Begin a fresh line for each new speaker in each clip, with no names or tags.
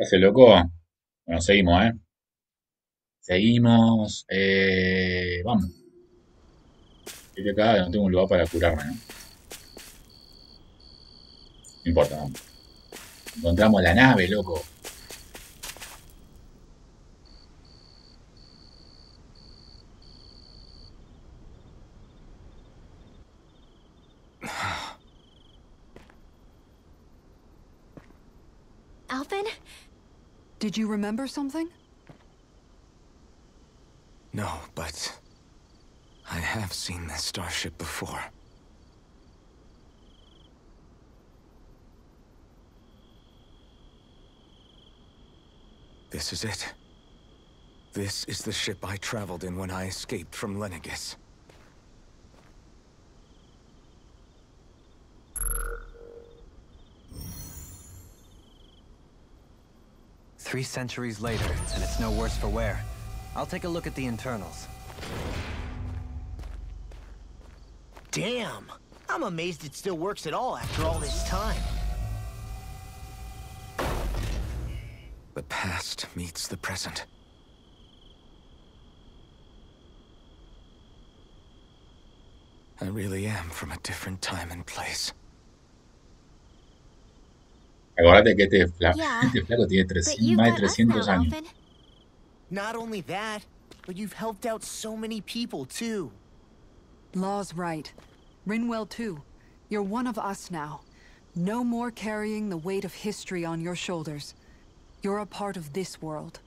¿Hace loco? Bueno, seguimos, ¿eh? Seguimos. Vamos. Estoy acá, no tengo un lugar para curarme, ¿no? No importa, vamos. Encontramos la nave, loco.
Alvin?
Did you remember something?
No, but I have seen this starship before. This is it. This is the ship I traveled in when I escaped from Lenegis.
Three centuries later, and it's no worse for wear. I'll take a look at the internals.
Damn! I'm amazed it still works at all after all this time.
The past meets the present. I really am from a different time and place.
Acordate que
Yeah,
este flaco tiene
but you've
más de
got us now,
300 años.
Alvin.
Not only that, but you've helped out so many people, too.
Law's right. Rinwell too. You're one of us now. No more carrying the weight of history on your shoulders. You're a part of this world.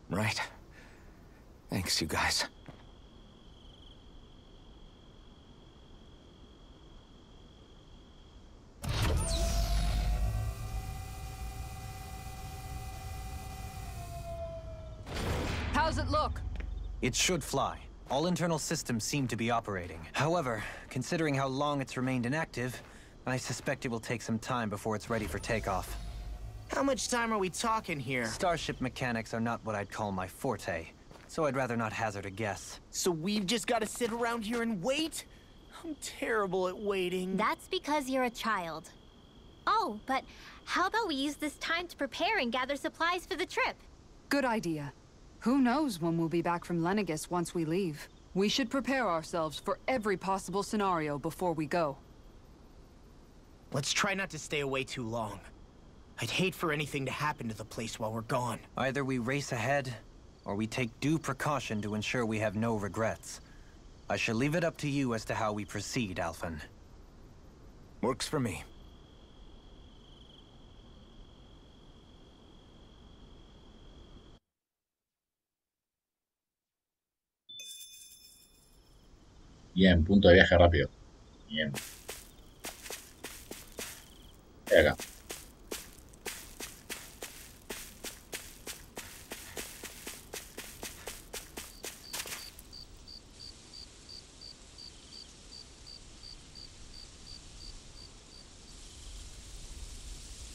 Right. Thanks, you guys.
How's it look?
It should fly. All internal systems seem to be operating. However, considering how long it's remained inactive, I suspect it will take some time before it's ready for takeoff.
How much time are we talking here?
Starship mechanics are not what I'd call my forte, so I'd rather not hazard a guess.
So we've just got to sit around here and wait? I'm terrible at waiting.
That's because you're a child. Oh, but how about we use this time to prepare and gather supplies for the trip?
Good idea. Who knows when we'll be back from Lenegis once we leave. We should prepare ourselves for every possible scenario before we go.
Let's try not to stay away too long. I'd hate for anything to happen to the place while we're gone.
Either we race ahead, or we take due precaution to ensure we have no regrets. I shall leave it up to you as to how we proceed, Alphen.
Works for me.
Bien, punto de viaje rápido. Bien. Acá.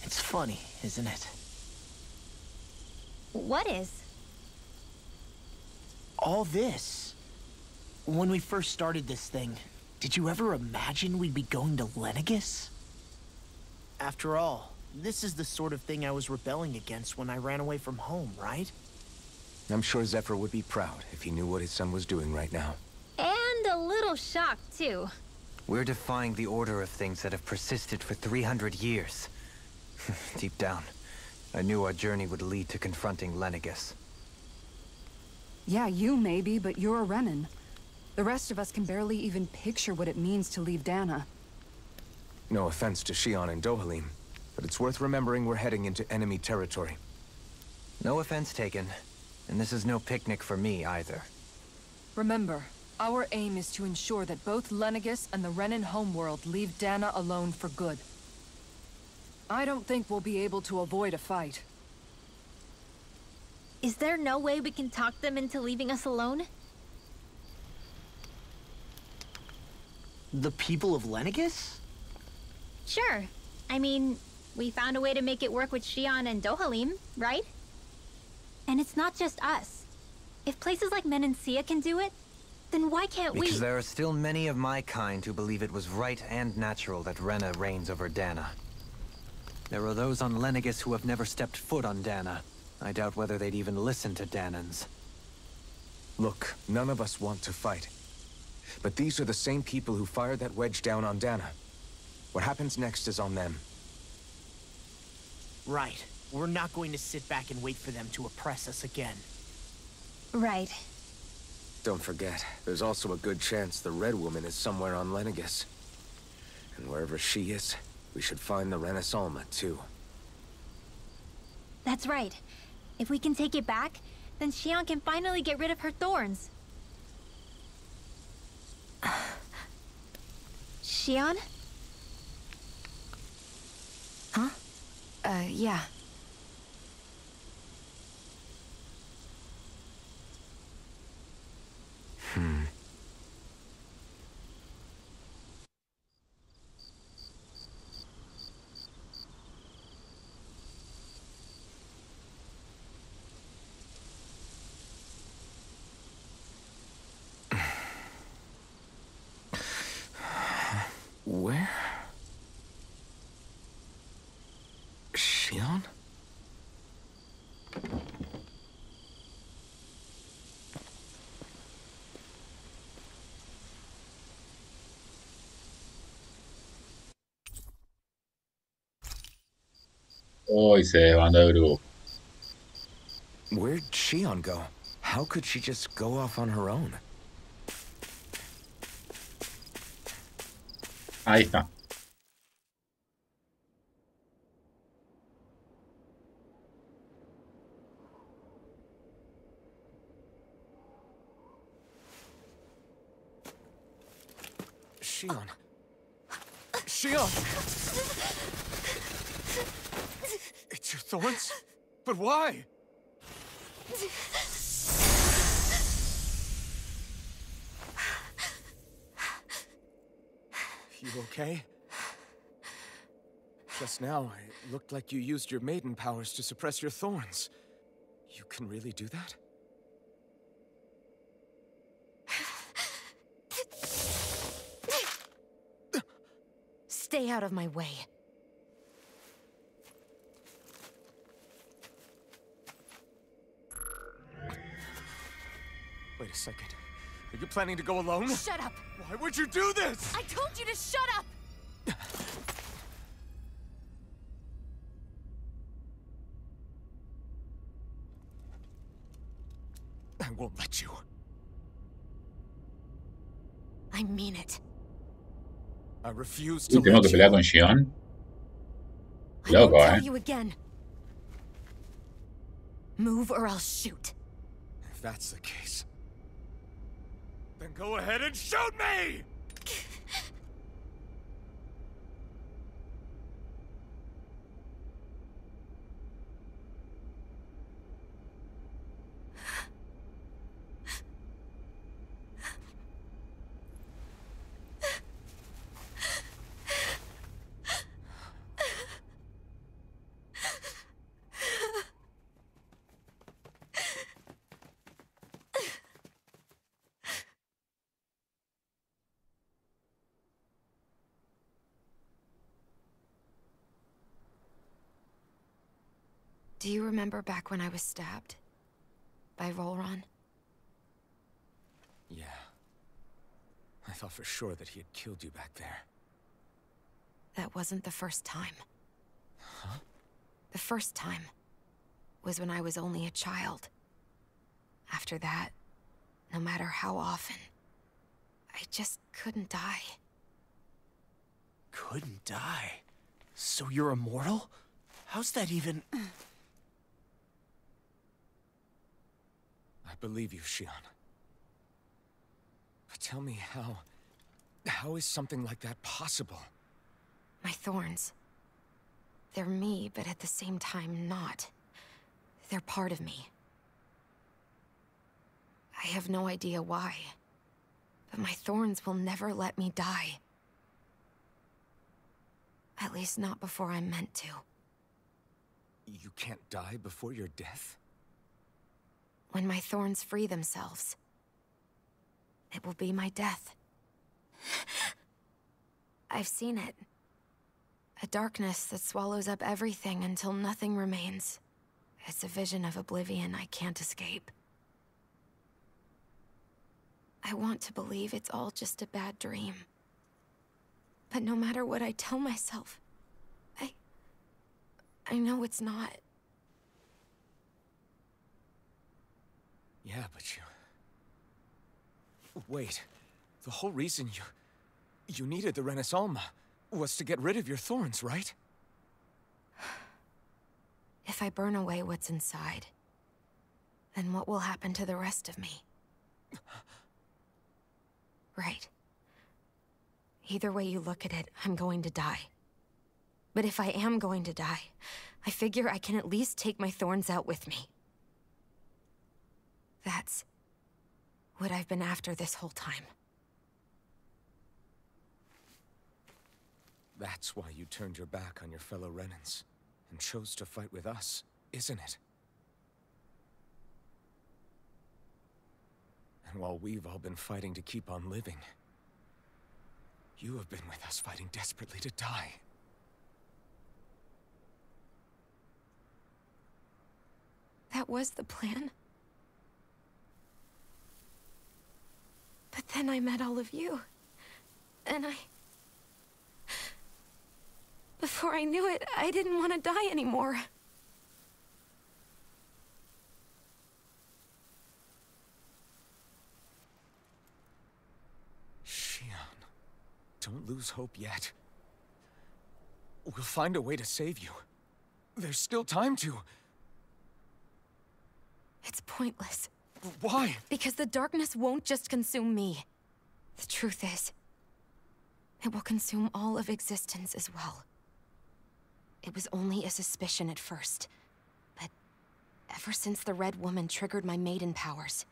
It's funny, isn't it?
What is?
All this. When we first started this thing, did you ever imagine we'd be going to Lenegis? After all, this is the sort of thing I was rebelling against when I ran away from home, right?
I'm sure Zephyr would be proud if he knew what his son was doing right now.
And a little shocked, too.
We're defying the order of things that have persisted for 300 years. Deep down, I knew our journey would lead to confronting Lenegis.
Yeah, you maybe, but you're a Renan. The rest of us can barely even picture what it means to leave Dana.
No offense to Shion and Dohalim, but it's worth remembering we're heading into enemy territory.
No offense taken, and this is no picnic for me either.
Remember, our aim is to ensure that both Lenegis and the Renan homeworld leave Dana alone for good. I don't think we'll be able to avoid a fight.
Is there no way we can talk them into leaving us alone?
The people of Lenegis?
Sure. I mean, we found a way to make it work with Shion and Dohalim, right? And it's not just us. If places like Menancia can do it, then why can't we?
Because there are still many of my kind who believe it was right and natural that Rena reigns over Dana. There are those on Lenegis who have never stepped foot on Dana. I doubt whether they'd even listen to Danans.
Look, none of us want to fight. But these are the same people who fired that wedge down on Dana. What happens next is on them.
Right. We're not going to sit back and wait for them to oppress us again.
Right.
Don't forget, there's also a good chance the Red Woman is somewhere on Lenegis. And wherever she is, we should find the Renaissance too.
That's right. If we can take it back, then Xion can finally get rid of her thorns. Xion?
Huh? Yeah.
Where? Xion?
Oh, y se desbandó el grupo.
Where'd Xion go? How could she just go off on her own?
Ahí está.
Xion. Xion! It's your thorns? But why? You okay? Just now, it looked like you used your maiden powers to suppress your thorns. You can really do that?
Stay out of my way.
Wait a second. Are you planning to go alone?
Shut up!
Why would you do this?
I told you to shut up!
I won't let you.
I mean it.
I refuse to
Uy, tengo
let
que
you.
pelear con Xion.
I
Loco,
won't tell
eh.
you again. Move or I'll shoot.
If that's the case, then go ahead and shoot me!
Do you remember back when I was stabbed? By Volron?
Yeah. I thought for sure that he had killed you back there.
That wasn't the first time.
Huh?
The first time was when I was only a child. After that, no matter how often, I just couldn't die.
Couldn't die? So you're immortal? How's that even...
I believe you, Xion. But tell me how is something like that possible?
My thorns. They're me, but at the same time not. They're part of me. I have no idea why, but my thorns will never let me die. At least not before I'm meant to.
You can't die before your death?
When my thorns free themselves, it will be my death. I've seen it.
A darkness that swallows up everything until nothing remains. It's a vision of oblivion I can't escape. I want to believe it's all just a bad dream. But no matter what I tell myself, I know it's not.
Yeah, but wait. The whole reason you needed the Renaissance was to get rid of your thorns, right?
If I burn away what's inside, then what will happen to the rest of me? Right. Either way you look at it, I'm going to die. But if I am going to die, I figure I can at least take my thorns out with me. That's what I've been after this whole time.
That's why you turned your back on your fellow Renans and chose to fight with us, isn't it? And while we've all been fighting to keep on living, you have been with us fighting desperately to die.
That was the plan. But then I met all of you. And before I knew it, I didn't want to die anymore.
Shion, don't lose hope yet. We'll find a way to save you. There's still time to.
It's pointless.
Why?
Because the darkness won't just consume me. The truth is, it will consume all of existence as well. It was only a suspicion at first, but ever since the Red Woman triggered my maiden powers,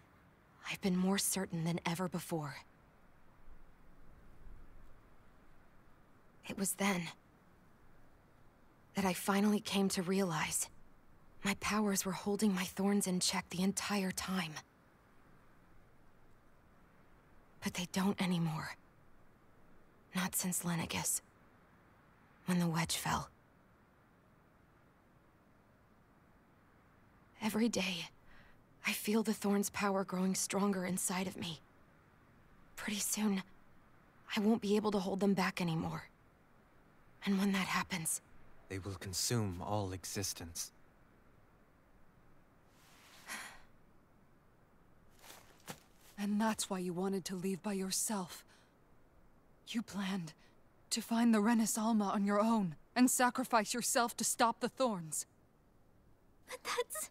I've been more certain than ever before. It was then that I finally came to realize my powers were holding my thorns in check the entire time. But they don't anymore. Not since Lenegis, when the wedge fell. Every day, I feel the thorn's power growing stronger inside of me. Pretty soon, I won't be able to hold them back anymore. And when that happens,
They will consume all existence.
And that's why you wanted to leave by yourself. You planned to find the Renaissance on your own and sacrifice yourself to stop the thorns.
But that's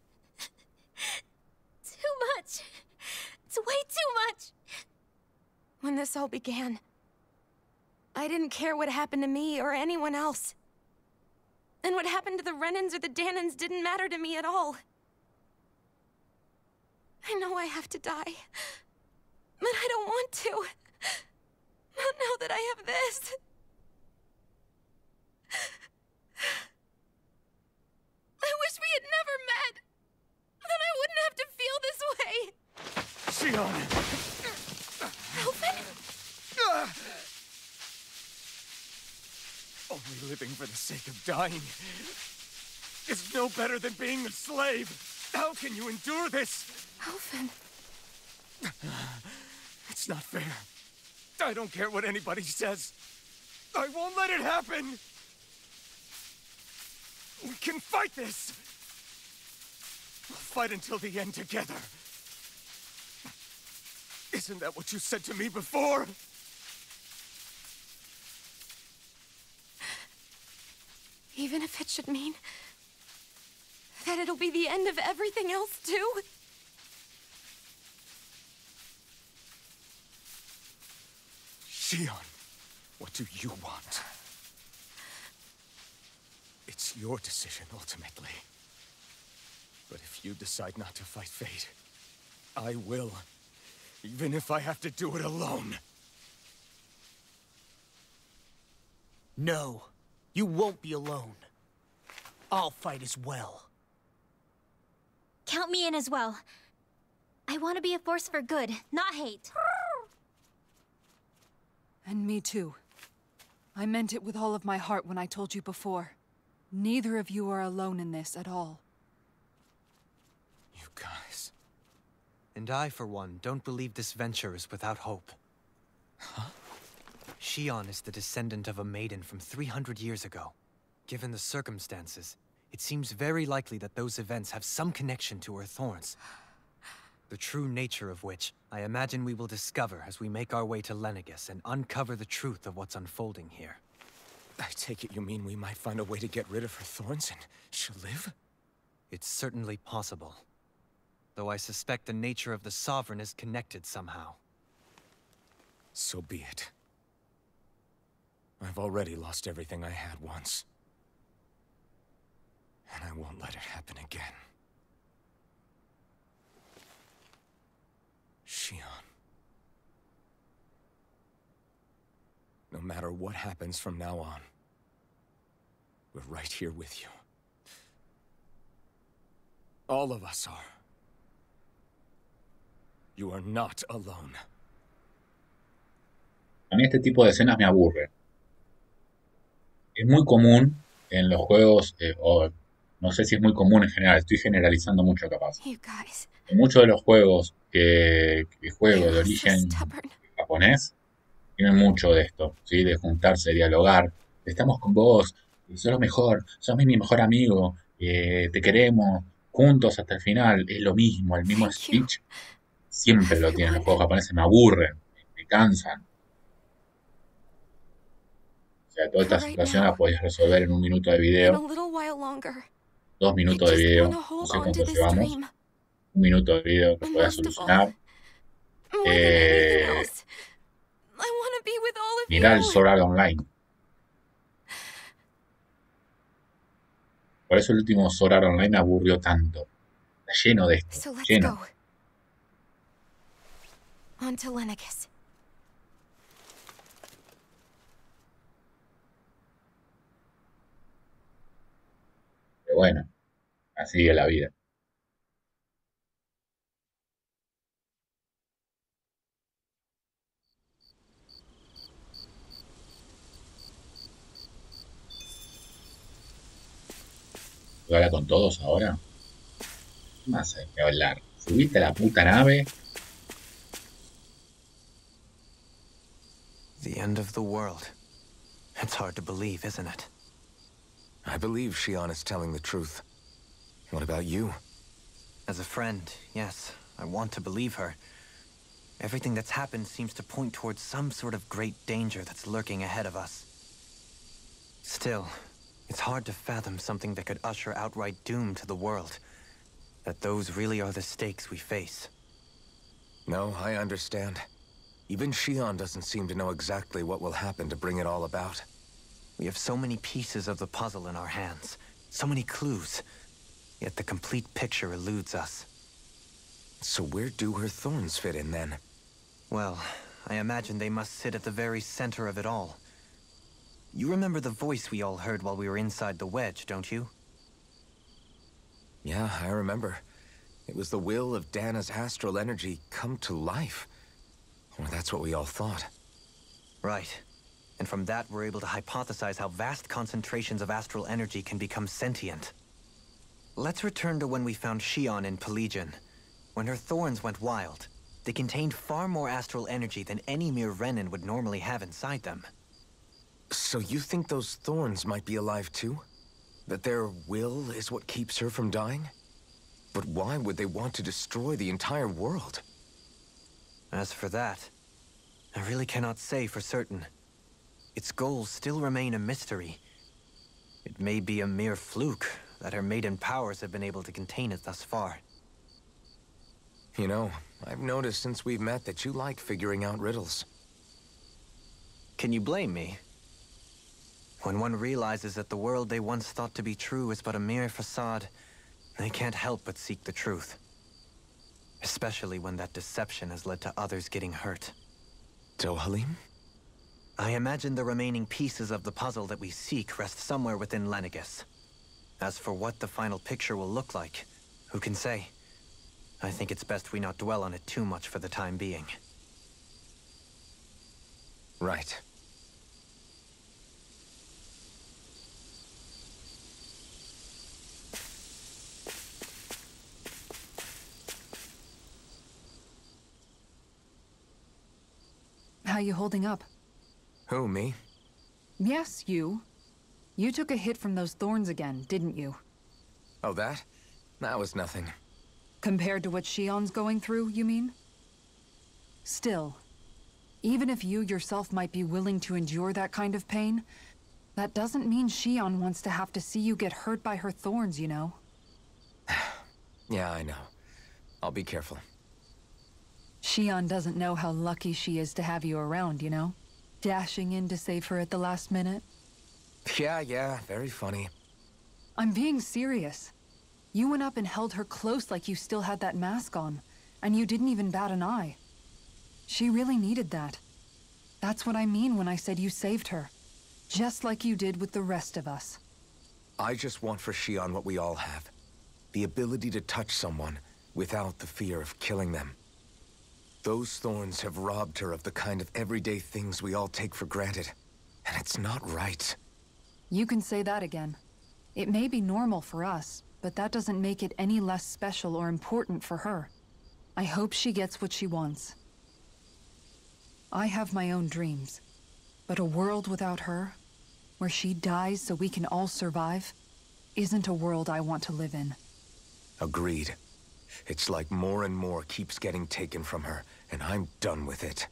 too much. It's way too much.
when this all began, I didn't care what happened to me or anyone else. And what happened to the Renans or the Danans didn't matter to me at all. I know I have to die, but I don't want to. Not now that I have this. I wish we had never met. Then I wouldn't have to feel this way.
Shion!
Alvin?
Only living for the sake of dying is no better than being a slave. How can you endure this?
Alvin.
It's not fair. I don't care what anybody says. I won't let it happen. We can fight this. We'll fight until the end together. Isn't that what you said to me before?
Even if it should mean that it'll be the end of everything else, too?
Shion, what do you want? It's your decision, ultimately. But if you decide not to fight fate, I will. Even if I have to do it alone.
No, you won't be alone. I'll fight as well.
Count me in as well. I want to be a force for good, not hate.
And me too. I meant it with all of my heart when I told you before. Neither of you are alone in this at all.
You guys...
And I, for one, don't believe this venture is without hope.
Huh?
Shion is the descendant of a maiden from 300 years ago. Given the circumstances, it seems very likely that those events have some connection to her thorns. The true nature of which, I imagine we will discover as we make our way to Lenegis and uncover the truth of what's unfolding here.
I take it you mean we might find a way to get rid of her thorns and she'll live?
It's certainly possible. Though I suspect the nature of the Sovereign is connected somehow.
So be it. I've already lost everything I had once. And I won't let it happen again. Shion. No matter what happens from now on, we're right here with you. All of us are. You are not alone.
A mí este tipo de escenas me aburre. Es muy común en los juegos, o no sé si es muy común en general, estoy generalizando mucho capaz.
You guys.
En muchos de los juegos que juego de origen japonés tienen mucho de esto, ¿sí? De juntarse, dialogar. Estamos con vos, sos lo mejor, sos mi mejor amigo, te queremos, juntos hasta el final. Es lo mismo, el mismo speech. Siempre lo tienen los juegos japoneses, me aburren, me cansan. O sea, toda esta situación la podéis resolver en 1 minuto de video, 2 minutos de video, no sé cuánto llevamos. 1 minuto de video que pueda solucionar. Mirá el Sword Art Online. Por eso el último Sword Art Online me aburrió tanto. Está lleno de esto, lleno.
On to Lenegis.
Pero bueno, así es la vida. ¿Voy a hablar con todos ahora? ¿Qué más hay que hablar? Subiste a la puta nave.
The end of the world. It's hard to believe, isn't it?
I believe Shion is telling the truth. What about you?
As a friend, yes, I want to believe her. Everything that's happened seems to point towards some sort of great danger that's lurking ahead of us. Still, it's hard to fathom something that could usher outright doom to the world. That those really are the stakes we face.
No, I understand. Even Shion doesn't seem to know exactly what will happen to bring it all about.
We have so many pieces of the puzzle in our hands, so many clues, yet the complete picture eludes us.
So where do her thorns fit in then?
Well, I imagine they must sit at the very center of it all. You remember the voice we all heard while we were inside the wedge, don't you?
Yeah, I remember. It was the will of Dana's astral energy come to life. Well, that's what we all thought.
Right. And from that, we're able to hypothesize how vast concentrations of astral energy can become sentient. Let's return to when we found Shion in Pelagian. When her thorns went wild, they contained far more astral energy than any mere Renin would normally have inside them.
So you think those thorns might be alive too? That their will is what keeps her from dying? But why would they want to destroy the entire world?
As for that, I really cannot say for certain. Its goals still remain a mystery. It may be a mere fluke that her maiden powers have been able to contain it thus far.
You know, I've noticed since we've met that you like figuring out riddles.
Can you blame me? When one realizes that the world they once thought to be true is but a mere facade, they can't help but seek the truth. Especially when that deception has led to others getting hurt.
Dohalim?
I imagine the remaining pieces of the puzzle that we seek rest somewhere within Lenegis. As for what the final picture will look like, who can say? I think it's best we not dwell on it too much for the time being.
Right.
you holding up?
Who, me?
Yes, you. You took a hit from those thorns again, didn't you?
Oh, that? That was nothing.
Compared to what Shion's going through, you mean? Still, even if you yourself might be willing to endure that kind of pain, that doesn't mean Shion wants to have to see you get hurt by her thorns, you know?
Yeah, I know. I'll be careful.
Shion doesn't know how lucky she is to have you around, you know? Dashing in to save her at the last minute.
Yeah, very funny.
I'm being serious. You went up and held her close like you still had that mask on, and you didn't even bat an eye. She really needed that. That's what I mean when I said you saved her. Just like you did with the rest of us.
I just want for Shion what we all have. The ability to touch someone without the fear of killing them. Those thorns have robbed her of the kind of everyday things we all take for granted. And it's not right.
You can say that again. It may be normal for us, but that doesn't make it any less special or important for her. I hope she gets what she wants. I have my own dreams, but a world without her, where she dies so we can all survive, isn't a world I want to live in.
Agreed. It's like more and more keeps getting taken from her, and I'm done with it.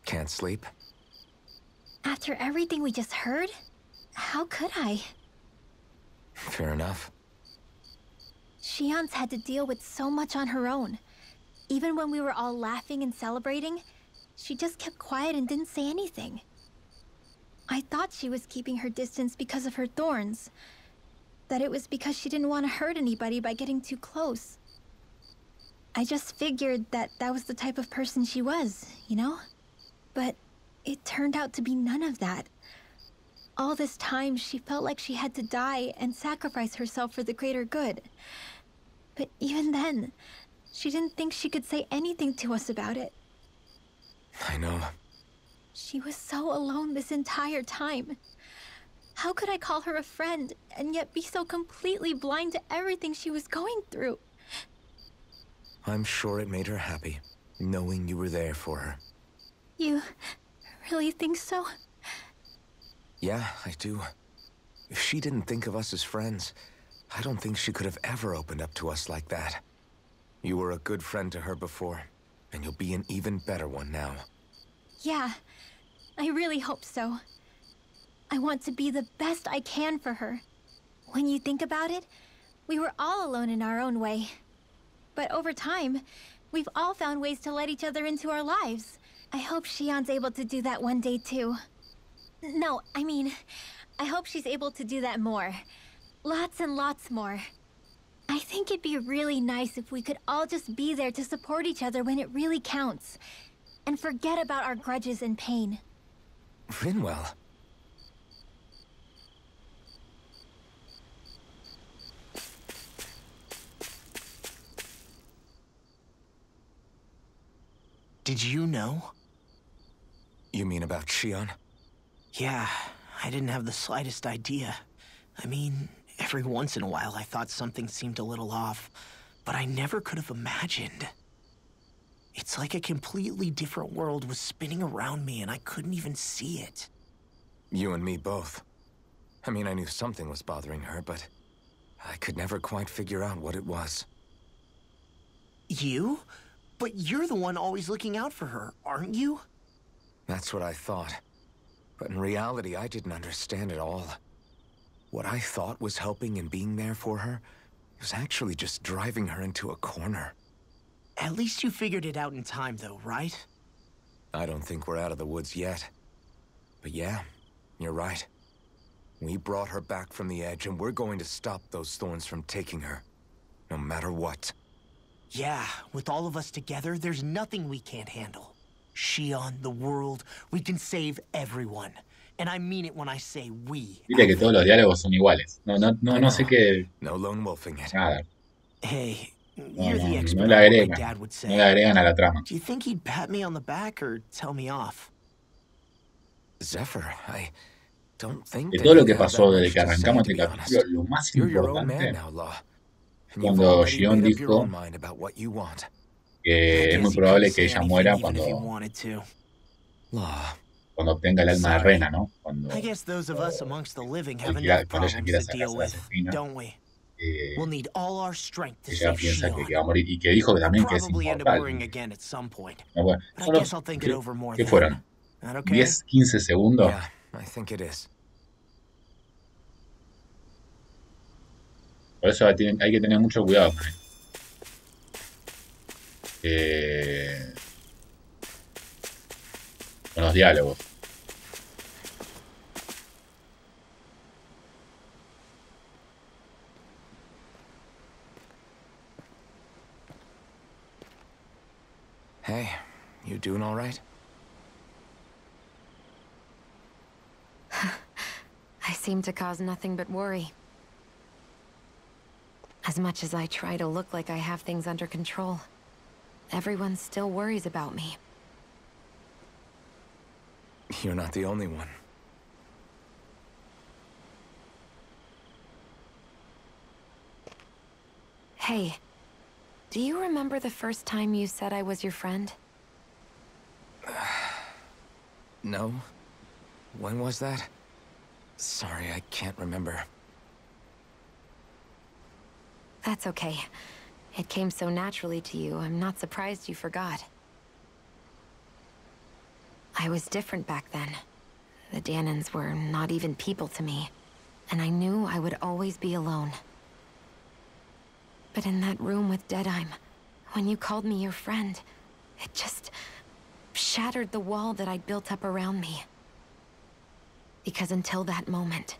Can't sleep?
After everything we just heard, how could I?
Fair enough.
Shion's had to deal with so much on her own. Even when we were all laughing and celebrating, she just kept quiet and didn't say anything. I thought she was keeping her distance because of her thorns. That it was because she didn't want to hurt anybody by getting too close. I just figured that that was the type of person she was, you know? But it turned out to be none of that. All this time, she felt like she had to die and sacrifice herself for the greater good. But even then, she didn't think she could say anything to us about it.
I know.
She was so alone this entire time. How could I call her a friend and yet be so completely blind to everything she was going through?
I'm sure it made her happy, knowing you were there for her.
You really think so?
Yeah, I do. If she didn't think of us as friends, I don't think she could have ever opened up to us like that. You were a good friend to her before, and you'll be an even better one now.
Yeah, I really hope so. I want to be the best I can for her. When you think about it, we were all alone in our own way. But over time, we've all found ways to let each other into our lives. I hope Shion's able to do that one day too. No, I mean, I hope she's able to do that more. Lots and lots more. I think it'd be really nice if we could all just be there to support each other when it really counts. And forget about our grudges and pain.
Rinwell.
Did you know?
You mean about Shion?
Yeah, I didn't have the slightest idea. I mean, every once in a while I thought something seemed a little off, but I never could have imagined. It's like a completely different world was spinning around me and I couldn't even see it.
You and me both. I mean, I knew something was bothering her, but I could never quite figure out what it was.
You? But you're the one always looking out for her, aren't you?
That's what I thought. But in reality, I didn't understand it all. What I thought was helping and being there for her was actually just driving her into a corner.
At least you figured it out in time, though, right?
I don't think we're out of the woods yet. But yeah, you're right. We brought her back from the edge, and we're going to stop those thorns from taking her. No matter what.
Yeah, with all of us together, there's nothing we can't handle. Shion, the world, we can save everyone. And I mean it when I say we.
Viste que todos los diálogos son iguales. No sé qué.
No lone wolfing it.
Nada.
Hey,
No,
you're the
no,
expert
no
on
le
what my
agregan.
dad would say.
No le agregan a la trama.
Do you think he'd pat me on the back or tell me off?
Zephyr,
de todo lo que pasó desde que arrancamos este capítulo, lo más importante, cuando Shion dijo que es muy probable que ella muera cuando obtenga el alma de Rena, ¿no? Cuando ella quiera sacarse las espinas, ella piensa que va a morir, y que dijo también que es inmortal. No, bueno, ¿qué fueron? ¿10, 15 segundos? Por eso hay que tener mucho cuidado con esto. Con los diálogos.
Hey, you doing all right?
I seem to cause nothing but worry. As much as I try to look like I have things under control, everyone still worries about me.
You're not the only one.
Hey, do you remember the first time you said I was your friend?
No. When was that? Sorry, I can't remember.
That's okay. It came so naturally to you, I'm not surprised you forgot. I was different back then. The Danans were not even people to me, and I knew I would always be alone. But in that room with Deadheim, when you called me your friend, it just shattered the wall that I'd built up around me. Because until that moment,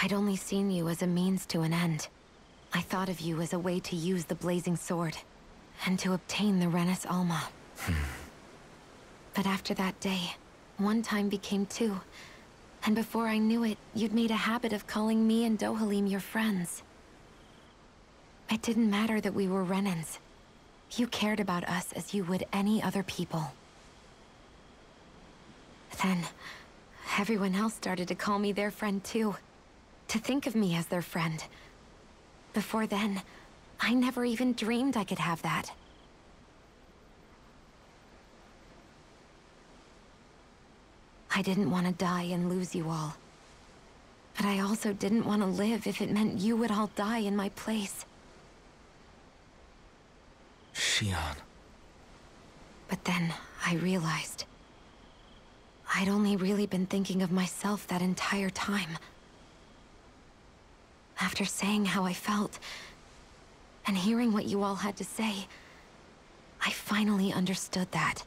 I'd only seen you as a means to an end. I thought of you as a way to use the blazing sword, and to obtain the Renis Alma. But after that day, one time became two, and before I knew it, you'd made a habit of calling me and Dohalim your friends. It didn't matter that we were Renans. You cared about us as you would any other people. Then, everyone else started to call me their friend too. To think of me as their friend. Before then, I never even dreamed I could have that. I didn't want to die and lose you all. But I also didn't want to live if it meant you would all die in my place.
Shion.
But then, I realized I'd only really been thinking of myself that entire time. After saying how I felt, and hearing what you all had to say, I finally understood that.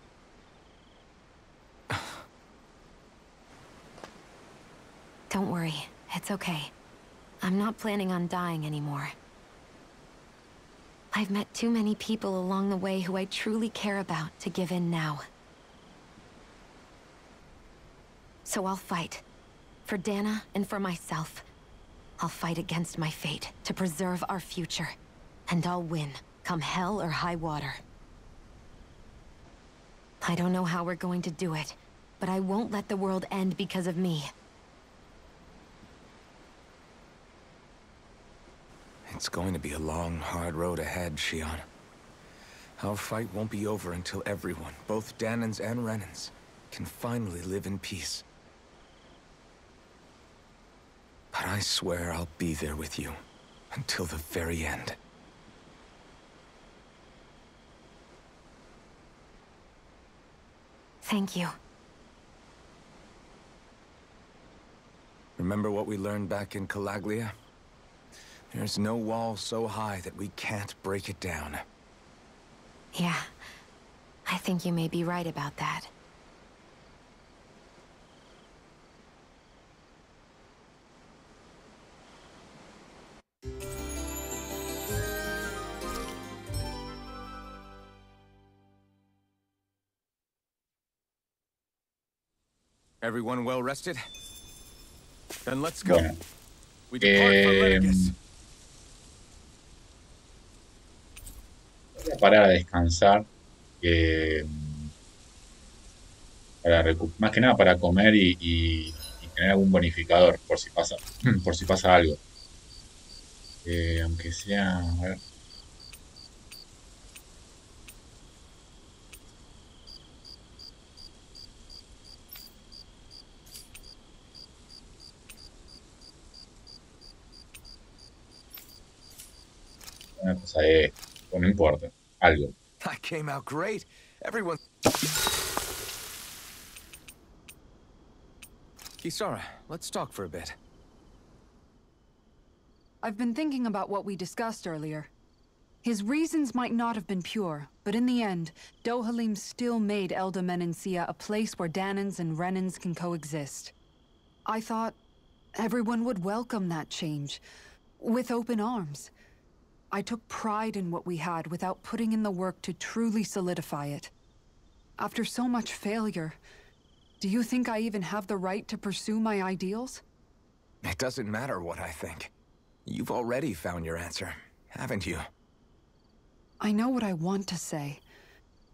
Don't worry, it's okay. I'm not planning on dying anymore. I've met too many people along the way who I truly care about to give in now. So I'll fight. For Dana and for myself. I'll fight against my fate to preserve our future. And I'll win, come hell or high water. I don't know how we're going to do it, but I won't let the world end because of me.
It's going to be a long, hard road ahead, Shion. Our fight won't be over until everyone, both Danans and Renans, can finally live in peace. But I swear I'll be there with you, until the very end.
Thank you.
Remember what we learned back in Calaglia? There's no wall so high that we can't break it down.
Yeah, I think you may be right about that.
Everyone well rested? Then let's go.
Bueno,
We depart from Lenegis.
voy a parar a descansar. Más que nada para comer y tener algún bonificador por si pasa, por si pasa algo. Aunque sea, a ver. Una cosa de esto, pues no importa, algo.
That came out great. Everyone. Kisara, let's talk for a bit.
I've been thinking about what we discussed earlier. His reasons might not have been pure, but in the end, Dohalim still made Elda Menencia a place where Danans and Renans can coexist. I thought everyone would welcome that change, with open arms. I took pride in what we had without putting in the work to truly solidify it. After so much failure, do you think I even have the right to pursue my ideals?
It doesn't matter what I think. You've already found your answer, haven't you?
I know what I want to say,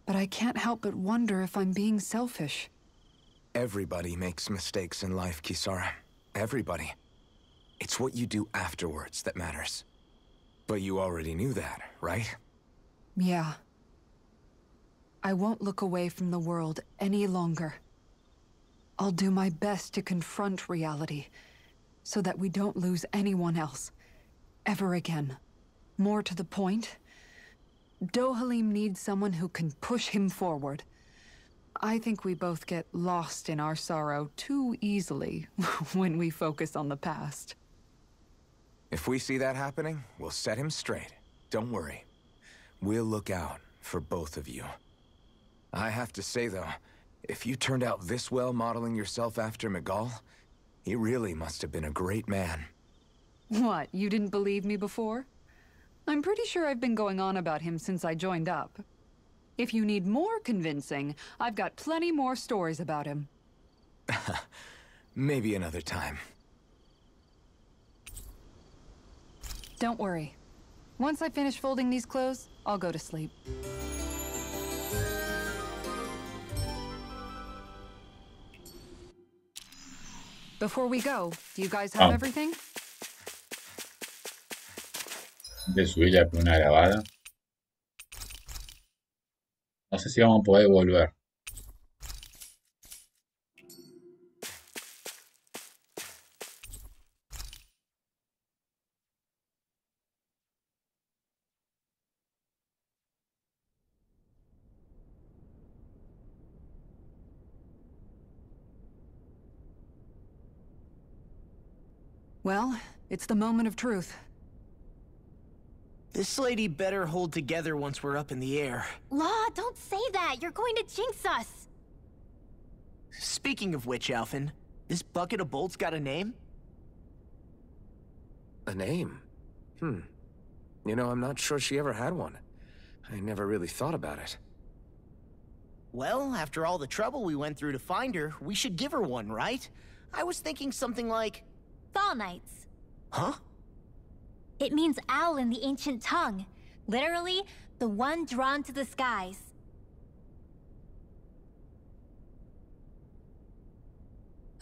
but I can't help but wonder if I'm being selfish.
Everybody makes mistakes in life, Kisara. Everybody. It's what you do afterwards that matters. But you already knew that, right?
Yeah. I won't look away from the world any longer. I'll do my best to confront reality, so that we don't lose anyone else, ever again. More to the point, Dohalim needs someone who can push him forward. I think we both get lost in our sorrow too easily when we focus on the past.
If we see that happening, we'll set him straight. Don't worry. We'll look out for both of you. I have to say, though, if you turned out this well modeling yourself after Miguel, he really must have been a great man.
What, you didn't believe me before? I'm pretty sure I've been going on about him since I joined up. If you need more convincing, I've got plenty more stories about him.
Maybe another time.
Don't worry. Once I finish folding these clothes, I'll go to sleep. Before we go, do you guys have everything?
De subir la una grabada. No sé si vamos a poder volver.
Well, it's the moment of truth.
This lady better hold together once we're up in the air.
Law, don't say that. You're going to jinx us.
Speaking of which, Alphen, this bucket of bolts got a name?
A name? You know, I'm not sure she ever had one. I never really thought about it.
Well, after all the trouble we went through to find her, we should give her one, right? I was thinking something like...
Fall Nights.
Huh?
It means owl in the ancient tongue. Literally, the one drawn to the skies.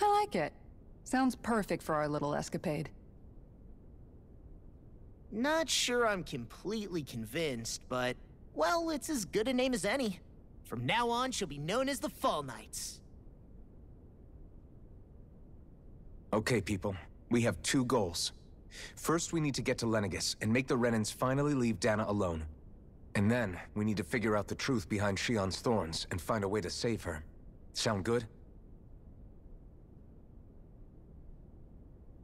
I like it. Sounds perfect for our little escapade.
Not sure I'm completely convinced, but... well, it's as good a name as any. From now on, she'll be known as the Fall Nights.
Okay, people. We have two goals. First, we need to get to Lenegis and make the Renans finally leave Dana alone. And then, we need to figure out the truth behind Shion's thorns and find a way to save her. Sound good?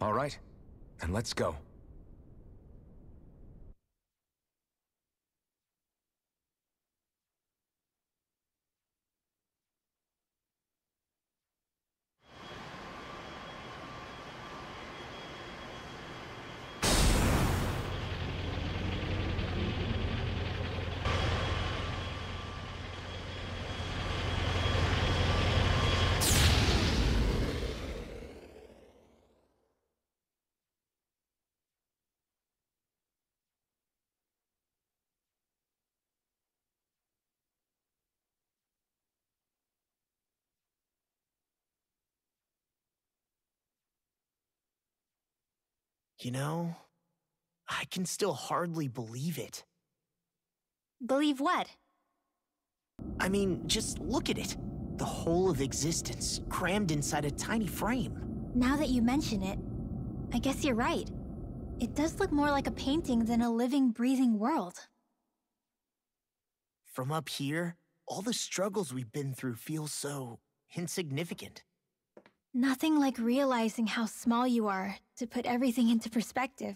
All right. Then let's go.
You know, I can still hardly believe it.
Believe what?
I mean, just look at it. The whole of existence, crammed inside a tiny frame.
Now that you mention it, I guess you're right. It does look more like a painting than a living, breathing world.
From up here, all the struggles we've been through feel so insignificant.
Nothing like realizing how small you are to put everything into perspective.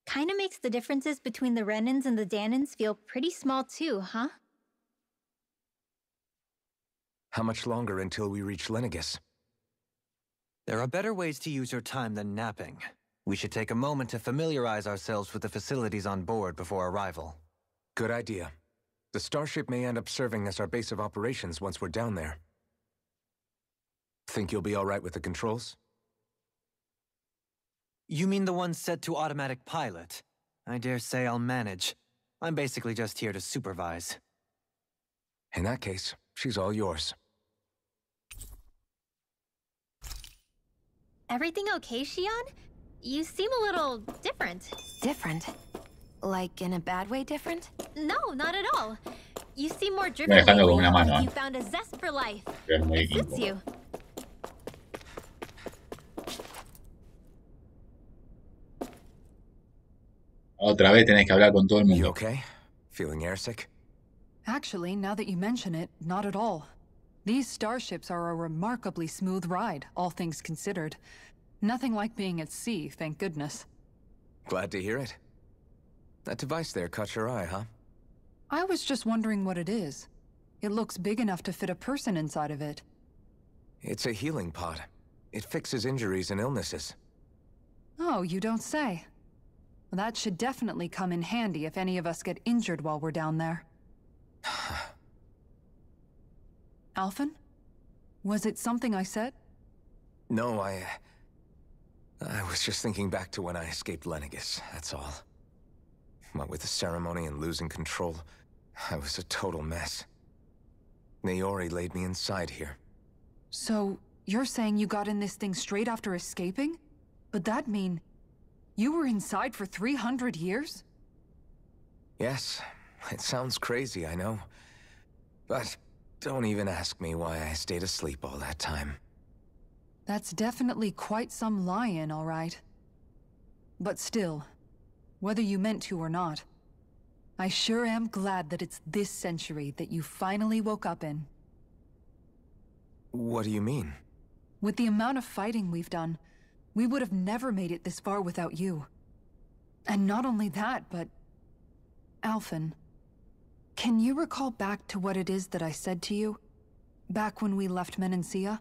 Kinda makes the differences between the Renans and the Danans feel pretty small too, huh?
How much longer until we reach Lenegis?
There are better ways to use your time than napping. We should take a moment to familiarize ourselves with the facilities on board before arrival.
Good idea. The starship may end up serving as our base of operations once we're down there. Think you'll be all right with the controls?
You mean the ones set to automatic pilot? I dare say I'll manage. I'm basically just here to supervise.
In that case, she's all yours.
Everything okay, Shion? You seem a little different.
Different? Like in a bad way different?
No, not at all. You seem more
Voy
driven
dejando con
lately,
una mano,
like you found a zest for life.
Es muy
It suits
incómodo.
you.
Otra vez tenés que hablar con todo el
You
mundo.
okay? Feeling airsick?
Actually, now that you mention it, not at all. These starships are a remarkably smooth ride, all things considered. Nothing like being at sea, thank goodness.
Glad to hear it. That device there caught your eye, huh?
I was just wondering what it is. It looks big enough to fit a person inside of it.
It's a healing pod. It fixes injuries and illnesses.
Oh, you don't say. That should definitely come in handy if any of us get injured while we're down there. Alphen? Was it something I said?
No, I was just thinking back to when I escaped Lenegis, that's all. What with the ceremony and losing control, I was a total mess. Naori laid me inside here.
So, you're saying you got in this thing straight after escaping? But that'd mean... you were inside for 300 years?
Yes, it sounds crazy, I know. But don't even ask me why I stayed asleep all that time.
That's definitely quite some lie-in, all right. But still, whether you meant to or not, I sure am glad that it's this century that you finally woke up in.
What do you mean?
With the amount of fighting we've done, we would have never made it this far without you. And not only that, but... Alphen, can you recall back to what it is that I said to you? Back when we left Menancia?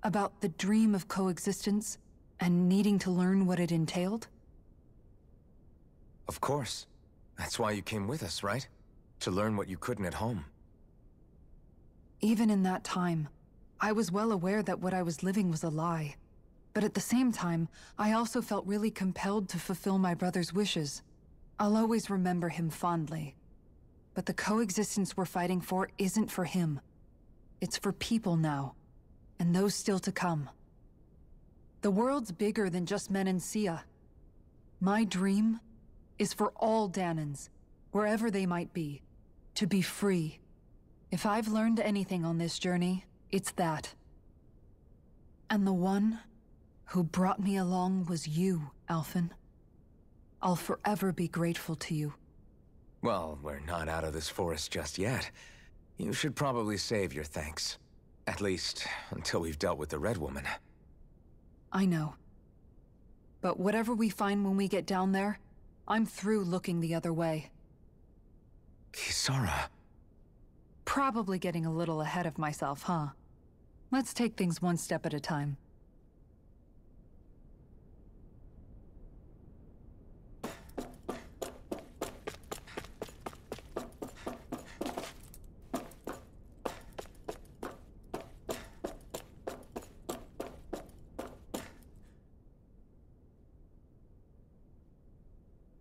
About the dream of coexistence, and needing to learn what it entailed?
Of course. That's why you came with us, right? To learn what you couldn't at home.
Even in that time, I was well aware that what I was living was a lie. But at the same time, I also felt really compelled to fulfill my brother's wishes. I'll always remember him fondly. But the coexistence we're fighting for isn't for him. It's for people now, and those still to come. The world's bigger than just Menancia. My dream is for all Danans, wherever they might be, to be free. If I've learned anything on this journey, it's that. And the one who brought me along was you, Alphen. I'll forever be grateful to you.
Well, we're not out of this forest just yet. You should probably save your thanks. At least, until we've dealt with the Red Woman.
I know. But whatever we find when we get down there, I'm through looking the other way.
Kisara.
Probably getting a little ahead of myself, huh? Let's take things one step at a time.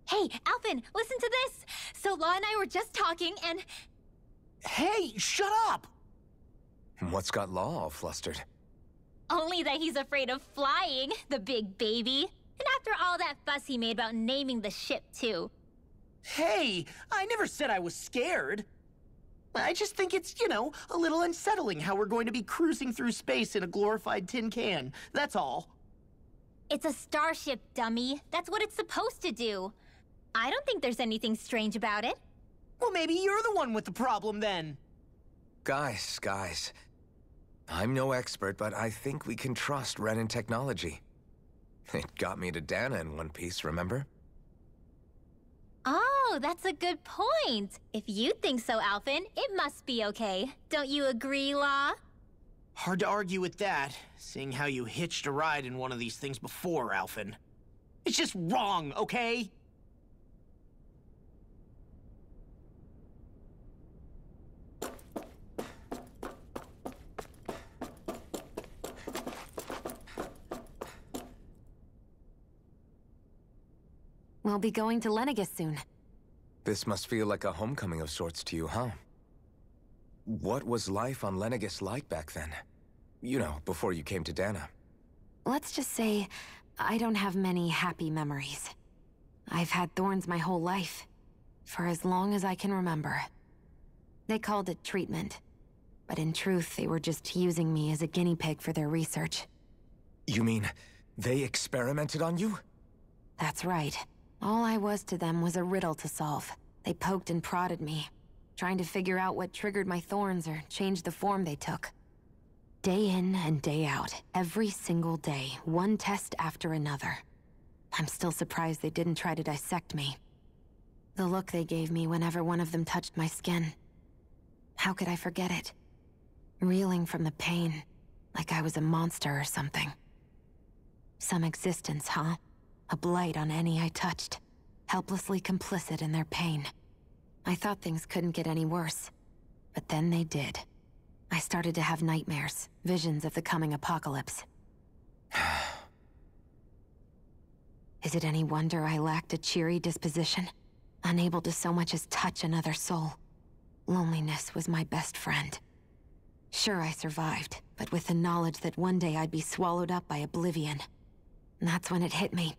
Hey, Alphen, listen to this! So Law and I were just talking and...
Hey, shut up!
What's got Law all flustered?
Only that he's afraid of flying, the big baby. And after all that fuss he made about naming the ship, too.
Hey, I never said I was scared. I just think it's, a little unsettling how we're going to be cruising through space in a glorified tin can. That's all.
It's a starship, dummy. That's what it's supposed to do. I don't think there's anything strange about it.
Well, maybe you're the one with the problem then.
Guys. I'm no expert, but I think we can trust Renan technology. It got me to Dana in one piece, remember?
Oh, that's a good point. If you think so, Alphen, it must be okay. Don't you agree, Law?
Hard to argue with that, seeing how you hitched a ride in one of these things before, Alphen. It's just wrong, okay?
We'll be going to Lenegis soon.
This must feel like a homecoming of sorts to you, huh? What was life on Lenegis like back then? Before you came to Dana.
Let's just say, I don't have many happy memories. I've had thorns my whole life, for as long as I can remember. They called it treatment, but in truth, they were just using me as a guinea pig for their research.
You mean, they experimented on you?
That's right. All I was to them was a riddle to solve. They poked and prodded me, trying to figure out what triggered my thorns or changed the form they took. Day in and day out, every single day, one test after another. I'm still surprised they didn't try to dissect me. The look they gave me whenever one of them touched my skin. How could I forget it? Reeling from the pain, like I was a monster or something. Some existence, huh? A blight on any I touched, helplessly complicit in their pain. I thought things couldn't get any worse, but then they did. I started to have nightmares, visions of the coming apocalypse. Is it any wonder I lacked a cheery disposition, unable to so much as touch another soul? Loneliness was my best friend. Sure, I survived, but with the knowledge that one day I'd be swallowed up by oblivion. And that's when it hit me.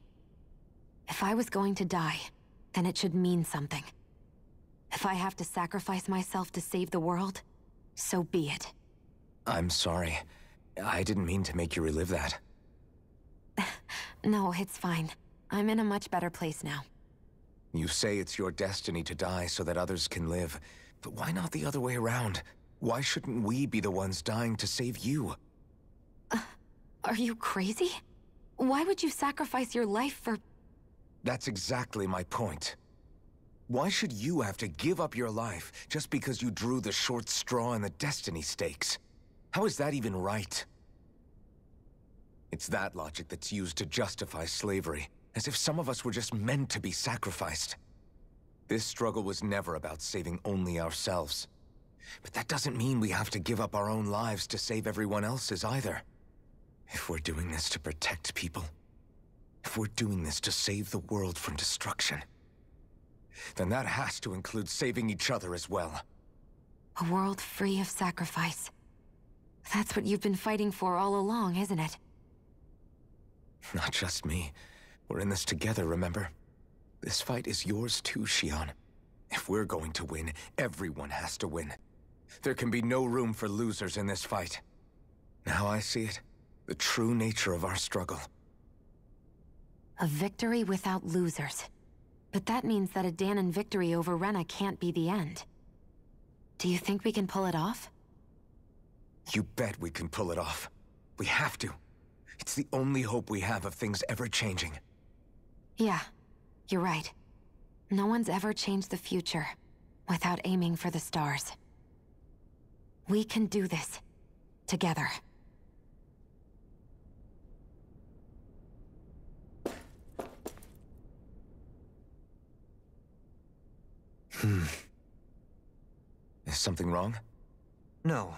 If I was going to die, then it should mean something. If I have to sacrifice myself to save the world, so be it.
I'm sorry. I didn't mean to make you relive that.
No, it's fine. I'm in a much better place now.
You say it's your destiny to die so that others can live, but why not the other way around? Why shouldn't we be the ones dying to save you?
Are you crazy? Why would you sacrifice your life for...
That's exactly my point. Why should you have to give up your life just because you drew the short straw in the destiny stakes? How is that even right? It's that logic that's used to justify slavery, as if some of us were just meant to be sacrificed. This struggle was never about saving only ourselves. But that doesn't mean we have to give up our own lives to save everyone else's either. If we're doing this to protect people, if we're doing this to save the world from destruction, then that has to include saving each other as well.
A world free of sacrifice. That's what you've been fighting for all along, isn't it?
Not just me. We're in this together, remember? This fight is yours too, Xion. If we're going to win, everyone has to win. There can be no room for losers in this fight. Now I see it. The true nature of our struggle.
A victory without losers. But that means that a Danon victory over Rena can't be the end. Do you think we can pull it off?
You bet we can pull it off. We have to. It's the only hope we have of things ever changing.
Yeah, you're right. No one's ever changed the future without aiming for the stars. We can do this. Together.
Is something wrong?
No.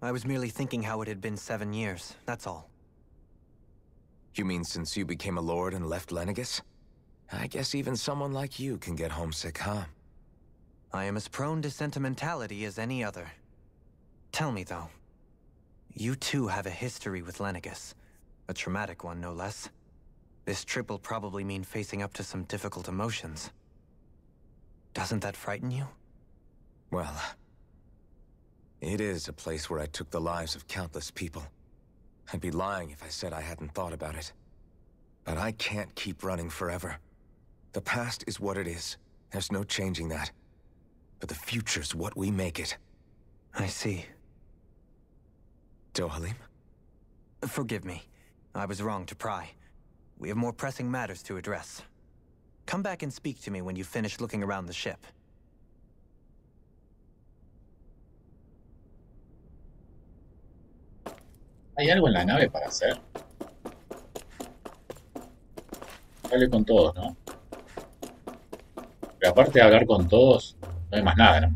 I was merely thinking how it had been 7 years, that's all.
You mean since you became a lord and left Lenegis? I guess even someone like you can get homesick, huh?
I am as prone to sentimentality as any other. Tell me, though. You too have a history with Lenegis. A traumatic one, no less. This trip will probably mean facing up to some difficult emotions. Doesn't that frighten you?
Well, it is a place where I took the lives of countless people. I'd be lying if I said I hadn't thought about it. But I can't keep running forever. The past is what it is. There's no changing that. But the future's what we make it.
I see.
Dohalim?
Forgive me. I was wrong to pry. We have more pressing matters to address. Come back and speak to me when you've finished looking around the ship.
¿Hay algo en la nave para hacer? Hable con todos, ¿no? Pero aparte de hablar con todos, no hay más nada, ¿no?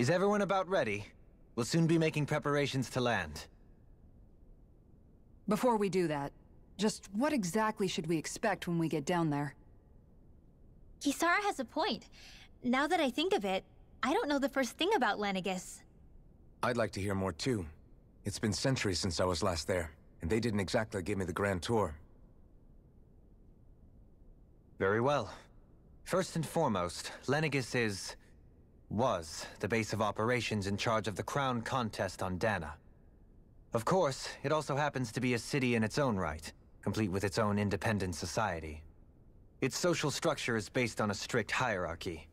Is everyone about ready? We'll soon be making preparations to land.
Before we do that, just what exactly should we expect when we get down there?
Kisara has a point. Now that I think of it, I don't know the first thing about Lenegis.
I'd like to hear more too. It's been centuries since I was last there, and they didn't exactly give me the grand tour.
Very well. First and foremost, Lenegis was the base of operations in charge of the crown contest on Dana. Of course, it also happens to be a city in its own right, complete with its own independent society. Its social structure is based on a strict hierarchy.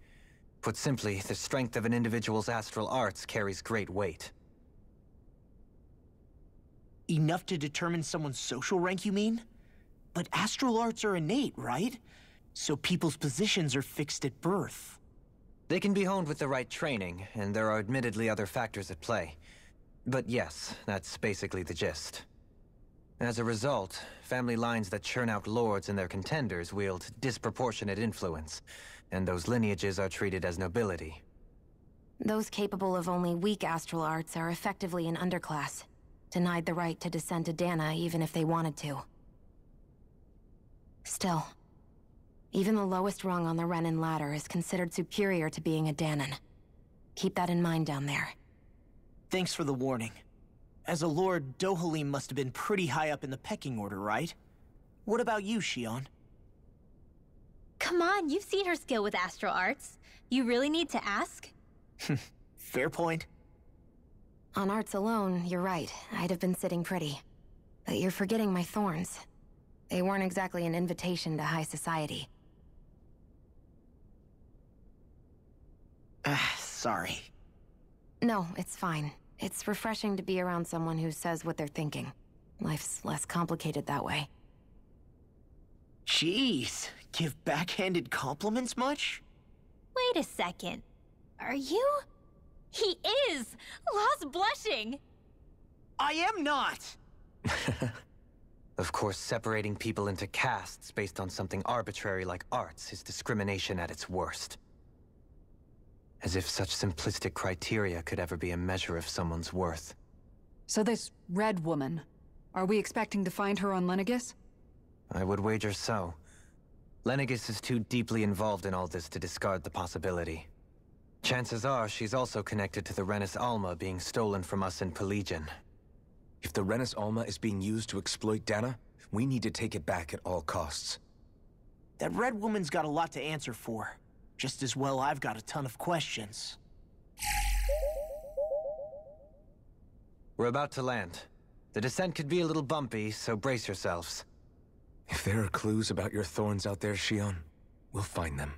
Put simply, the strength of an individual's astral arts carries great weight.
Enough to determine someone's social rank, you mean? But astral arts are innate, right? So people's positions are fixed at birth.
They can be honed with the right training, and there are admittedly other factors at play. But yes, that's basically the gist. As a result, family lines that churn out lords and their contenders wield disproportionate influence, and those lineages are treated as nobility.
Those capable of only weak astral arts are effectively an underclass, denied the right to descend to Dana even if they wanted to. Still, even the lowest rung on the Renin ladder is considered superior to being a Danan. Keep that in mind down there.
Thanks for the warning. As a lord, Dohalim must have been pretty high up in the pecking order, right? What about you, Shion?
Come on, you've seen her skill with astral arts. You really need to ask?
Fair point.
On arts alone, you're right. I'd have been sitting pretty. But you're forgetting my thorns. They weren't exactly an invitation to high society.
Sorry.
No, it's fine. It's refreshing to be around someone who says what they're thinking. Life's less complicated that way.
Jeez, give backhanded compliments much?
Wait a second. Are you? He is! Lost blushing!
I am not!
Of course, separating people into castes based on something arbitrary like arts is discrimination at its worst. As if such simplistic criteria could ever be a measure of someone's worth.
So this red woman, are we expecting to find her on Lenegis?
I would wager so. Lenegis is too deeply involved in all this to discard the possibility. Chances are she's also connected to the Renis Alma being stolen from us in Pelegion.
If the Renis Alma is being used to exploit Dana, we need to take it back at all costs.
That red woman's got a lot to answer for. Just as well I've got a ton of questions.
We're about to land. The descent could be a little bumpy, so brace yourselves.
If there are clues about your thorns out there, Shion, we'll find them.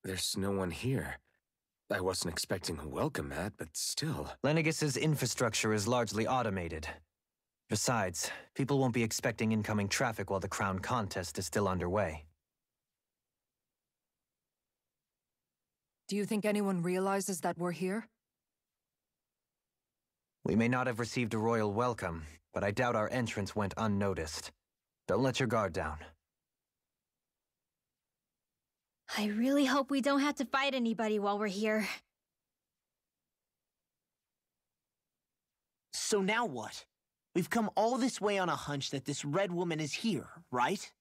There's no one here. I wasn't expecting a welcome mat, but still.
Lenegus's infrastructure is largely automated. Besides, people won't be expecting incoming traffic while the crown contest is still underway.
Do you think anyone realizes that we're here?
We may not have received a royal welcome, but I doubt our entrance went unnoticed. Don't let your guard down.
I really hope we don't have to fight anybody while we're here.
So now what? We've come all this way on a hunch that this red woman is here, right?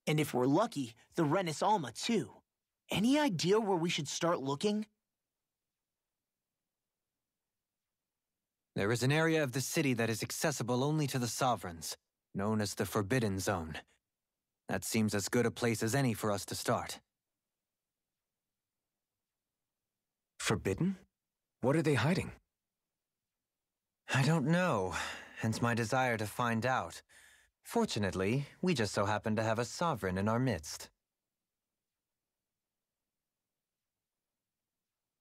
And if we're lucky, the Renis Alma too. Any idea where we should start looking?
There is an area of the city that is accessible only to the sovereigns, known as the Forbidden Zone. That seems as good a place as any for us to start.
Forbidden? What are they hiding?
I don't know, hence my desire to find out. Fortunately, we just so happen to have a sovereign in our midst.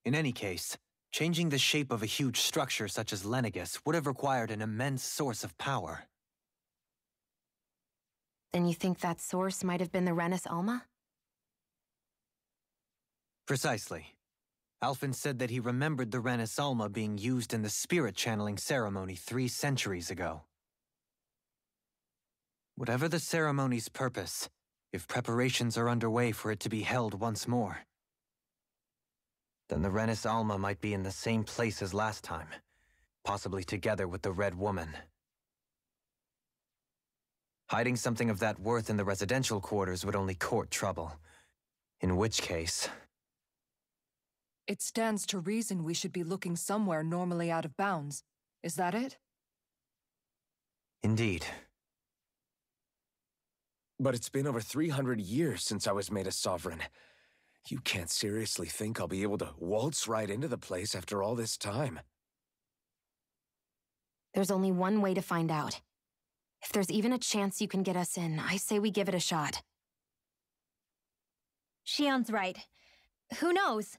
In any case, changing the shape of a huge structure such as Lenegus would have required an immense source of power.
Then you think that source might have been the Renis Alma?
Precisely. Alphen said that he remembered the Renis Alma being used in the spirit channeling ceremony 3 centuries ago. Whatever the ceremony's purpose, if preparations are underway for it to be held once more, then the Renis Alma might be in the same place as last time, possibly together with the Red Woman. Hiding something of that worth in the residential quarters would only court trouble. In which case...
It stands to reason we should be looking somewhere normally out of bounds. Is that it?
Indeed.
But it's been over 300 years since I was made a sovereign. You can't seriously think I'll be able to waltz right into the place after all this time.
There's only one way to find out. If there's even a chance you can get us in, I say we give it a shot.
Shion's right. Who knows?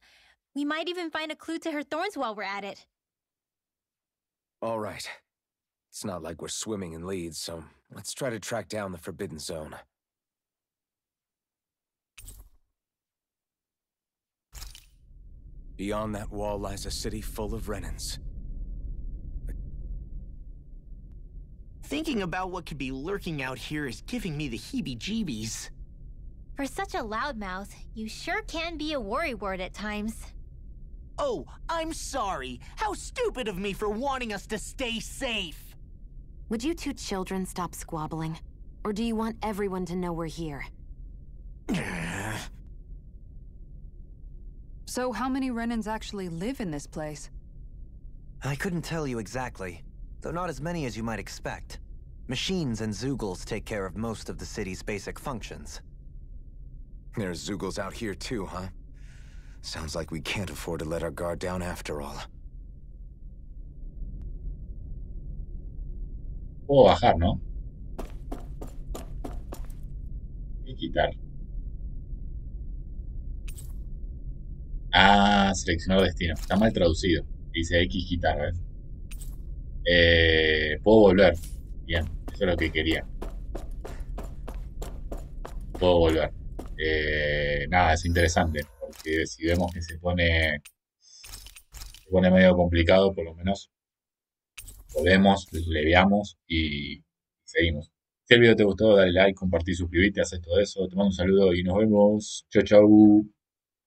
We might even find a clue to her thorns while we're at it.
All right. It's not like we're swimming in leads, so let's try to track down the Forbidden Zone. Beyond that wall lies a city full of Renins.
Thinking about what could be lurking out here is giving me the heebie-jeebies.
For such a loudmouth, you sure can be a worrywart at times.
Oh, I'm sorry. How stupid of me for wanting us to stay safe.
Would you two children stop squabbling? Or do you want everyone to know we're here?
So how many Renins actually live in this place?
I couldn't tell you exactly, though not as many as you might expect. Machines and Zeugles take care of most of the city's basic functions.
There's Zeugles out here too, huh? Sounds like we can't afford to let our guard down after all.
Puedo bajar, ¿no? Y quitar. Ah, seleccionar destino. Está mal traducido. Dice X quitar, ¿ves? Puedo volver. Bien, eso es lo que quería. Puedo volver. Nada, es interesante. Porque si vemos que se pone medio complicado, por lo menos podemos, le veamos y seguimos. Si el video te gustó, dale like, compartir, suscribirte, haces todo eso. Te mando un saludo y nos vemos. Chau, chau.